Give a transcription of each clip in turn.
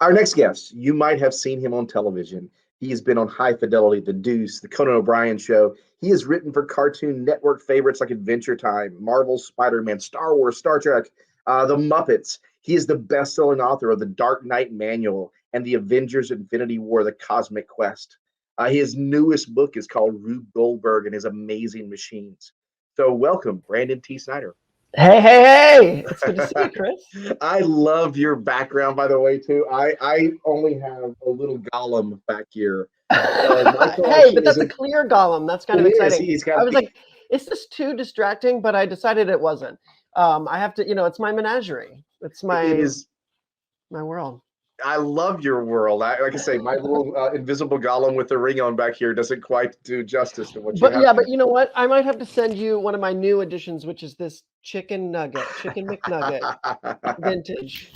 Our next guest, you might have seen him on television. He has been on High Fidelity, The Deuce, The Conan O'Brien Show. He has written for Cartoon Network favorites like Adventure Time, Marvel Spider-Man, Star Wars, Star Trek, The Muppets. He is the best-selling author of The Dark Knight Manual and The Avengers Infinity War, The Cosmic Quest. His newest book is called Rube Goldberg and His Amazing Machines. So welcome, Brandon T. Snider. Hey! It's good to see you, Chris. I love your background, by the way, too. I only have a little golem back here. Hey, but that's a clear golem. That's kind of exciting. I was like, is this too distracting? But I decided it wasn't. I have to, it's my menagerie. It's my world. I love your world. Like I say, my little invisible golem with the ring on back here doesn't quite do justice to what you have. Yeah, but you know what? I might have to send you one of my new additions, which is this chicken McNugget, vintage.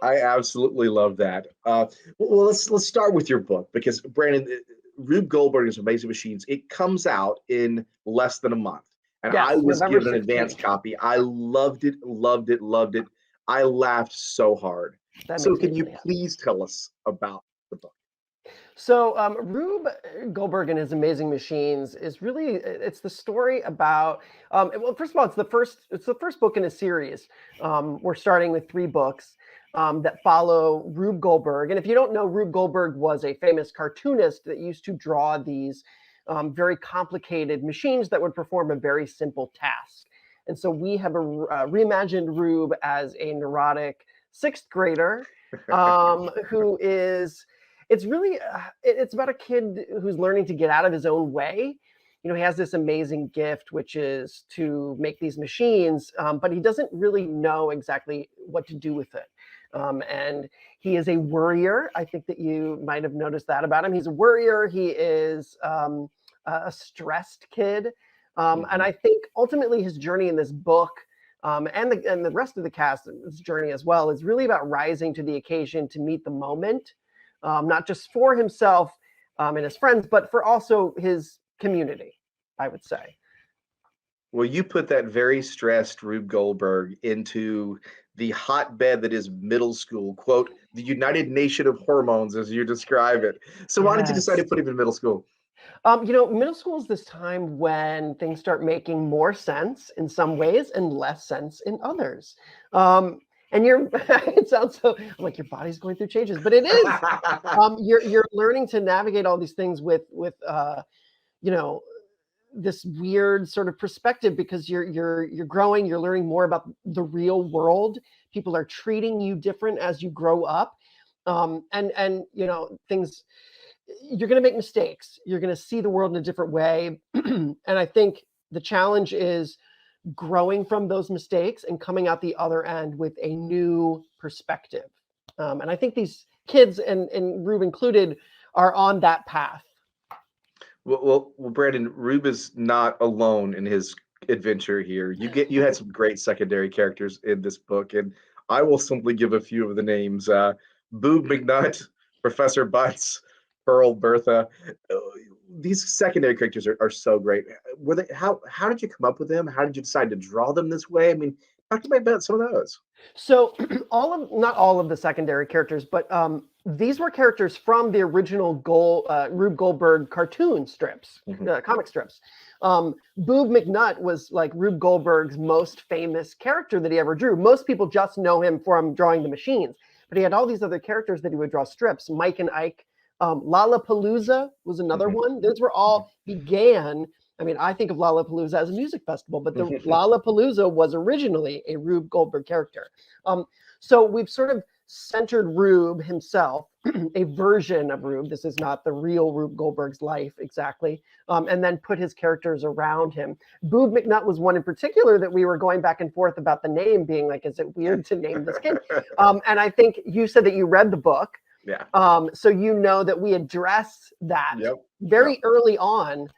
I absolutely love that. Well, let's start with your book because Brandon, Rube Goldberg is Amazing Machines. It comes out in less than a month, and I was given an advance copy. I loved it. I laughed so hard. So can you please tell us about the book? So Rube Goldberg and His Amazing Machines is really, it's the story about, well, first of all, it's the first book in a series. We're starting with 3 books that follow Rube Goldberg. And if you don't know, Rube Goldberg was a famous cartoonist that used to draw these very complicated machines that would perform a very simple task. And so we have reimagined Rube as a neurotic 6th grader who is, it's really, it's about a kid who's learning to get out of his own way. He has this amazing gift, which is to make these machines, but he doesn't really know exactly what to do with it. And he is a worrier. I think that you might have noticed that about him. He's a worrier. He is a stressed kid. And I think ultimately his journey in this book, and the rest of the cast's journey as well, is really about rising to the occasion to meet the moment, not just for himself and his friends, but for also his community, I would say. Well, you put that very stressed Rube Goldberg into the hotbed that is middle school, quote, the United Nation of hormones, as you describe it. So why did you decide to put him in middle school? Middle school is this time when things start making more sense in some ways and less sense in others. And it sounds so I'm like your body's going through changes, but it is. You're learning to navigate all these things with this weird sort of perspective because you're growing, you're learning more about the real world. People are treating you different as you grow up. And things, you're going to make mistakes. You're going to see the world in a different way. And I think the challenge is growing from those mistakes and coming out the other end with a new perspective. And I think these kids, and Rube included, are on that path. Well, Brandon, Rube is not alone in his adventure here. You had some great secondary characters in this book, and I will simply give a few of the names. Boob McNutt, Professor Butts, Pearl, Bertha. These secondary characters are so great. Were they? How did you come up with them? How did you decide to draw them this way? I mean, talk to me about some of those. So not all of the secondary characters, but these were characters from the original Rube Goldberg cartoon strips, comic strips. Boob McNutt was like Rube Goldberg's most famous character that he ever drew. Most people just know him from drawing the machines, but he had all these other characters that he would draw strips. Mike and Ike. Lollapalooza was another one. Those were all began. I mean, I think of Lollapalooza as a music festival, but the Lollapalooza was originally a Rube Goldberg character. So we've sort of centered Rube himself, a version of Rube. This is not the real Rube Goldberg's life exactly. And then put his characters around him. Boob McNutt was one in particular that we were going back and forth about the name being like, is it weird to name this kid? And I think you said that you read the book. Yeah. So you know that we address that very early on.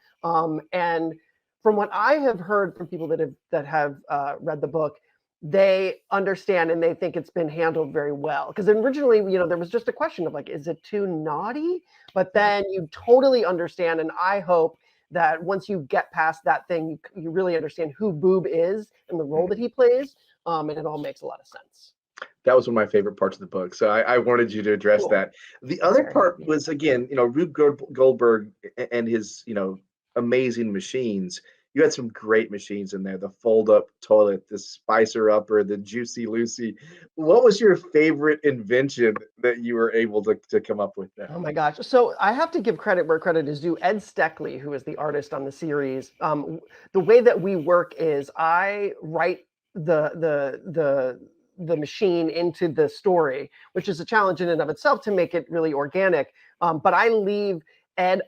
And from what I have heard from people that have read the book, they understand and they think it's been handled very well. Because originally, there was just a question of like, is it too naughty? But then you totally understand. And I hope that once you get past that thing, you really understand who Boob is and the role that he plays. And it all makes a lot of sense. That was one of my favorite parts of the book. So I wanted you to address Cool. that. The other Very part happy. was, again, Rube Goldberg and his, amazing machines. You had some great machines in there. The fold up toilet, the Spicer Upper, the Juicy Lucy. What was your favorite invention that you were able to come up with there? Oh my gosh. So I have to give credit where credit is due. Ed Steckley, who is the artist on the series, the way that we work is I write the machine into the story, which is a challenge in and of itself to make it really organic. But I leave Ed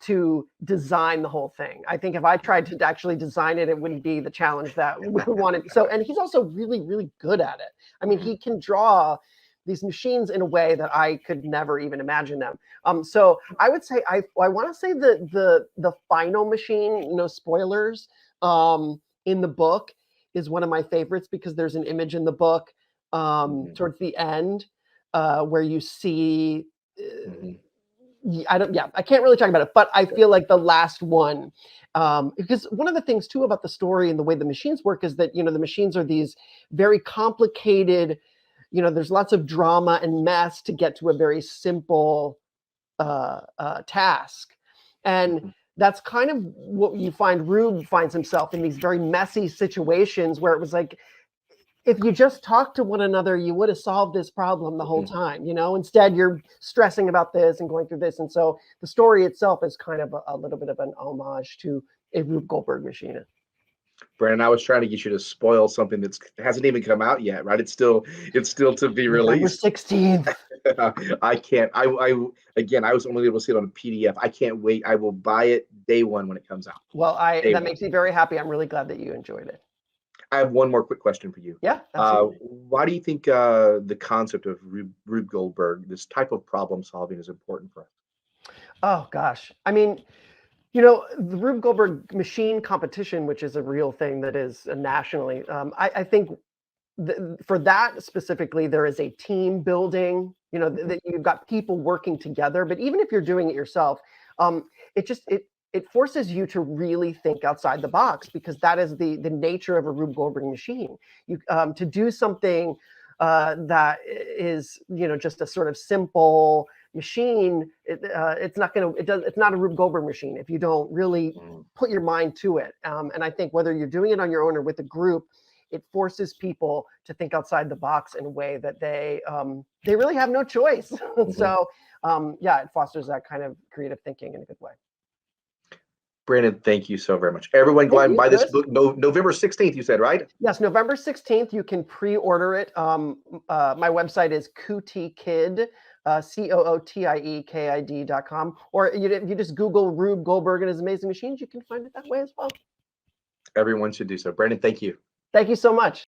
to design the whole thing. I think if I tried to actually design it, it wouldn't be the challenge that we wanted. So, and he's also really, really good at it. I mean, he can draw these machines in a way that I could never even imagine them. So I would say I want to say the final machine, no spoilers, in the book is one of my favorites because there's an image in the book Mhm, towards the end where you see. mhm. I can't really talk about it, but I feel like the last one, because one of the things too about the story and the way the machines work is that, the machines are these very complicated, there's lots of drama and mess to get to a very simple task. And Mhm. that's kind of what you find Rube finds himself in these very messy situations where it was like, if you just talked to one another, you would have solved this problem the whole Mhm. time. Instead you're stressing about this and going through this. And so the story itself is kind of a little bit of an homage to a Rube Goldberg machine. Brandon, I was trying to get you to spoil something that hasn't even come out yet, right? It's still to be November released. 16th. I can't. Again, I was only able to see it on a PDF. I can't wait. I will buy it day one when it comes out. Well, Day that one. makes me very happy. I'm really glad that you enjoyed it. I have one more quick question for you. Yeah, absolutely. Why do you think the concept of Rube Goldberg, this type of problem solving, is important for us? Oh gosh. I mean, the Rube Goldberg machine competition, which is a real thing that is nationally, I think for that specifically, there is a team building, Mhm, that you've got people working together. But even if you're doing it yourself, it just it forces you to really think outside the box because that is the nature of a Rube Goldberg machine. You to do something that is just a sort of simple machine. It's not going to it does it's not a Rube Goldberg machine if you don't really mhm, put your mind to it. And I think whether you're doing it on your own or with a group, it forces people to think outside the box in a way that they really have no choice. mhm. So yeah, it fosters that kind of creative thinking in a good way. Brandon, thank you so very much. Everyone, go Thank out and you, buy this Chris. book. No, November 16th, you said, right? Yes, November 16th, you can pre-order it. My website is cootiekid, COOTIEKID.com. Or if you just Google Rube Goldberg and his amazing machines, you can find it that way as well. Everyone should do so. Brandon, thank you. Thank you so much.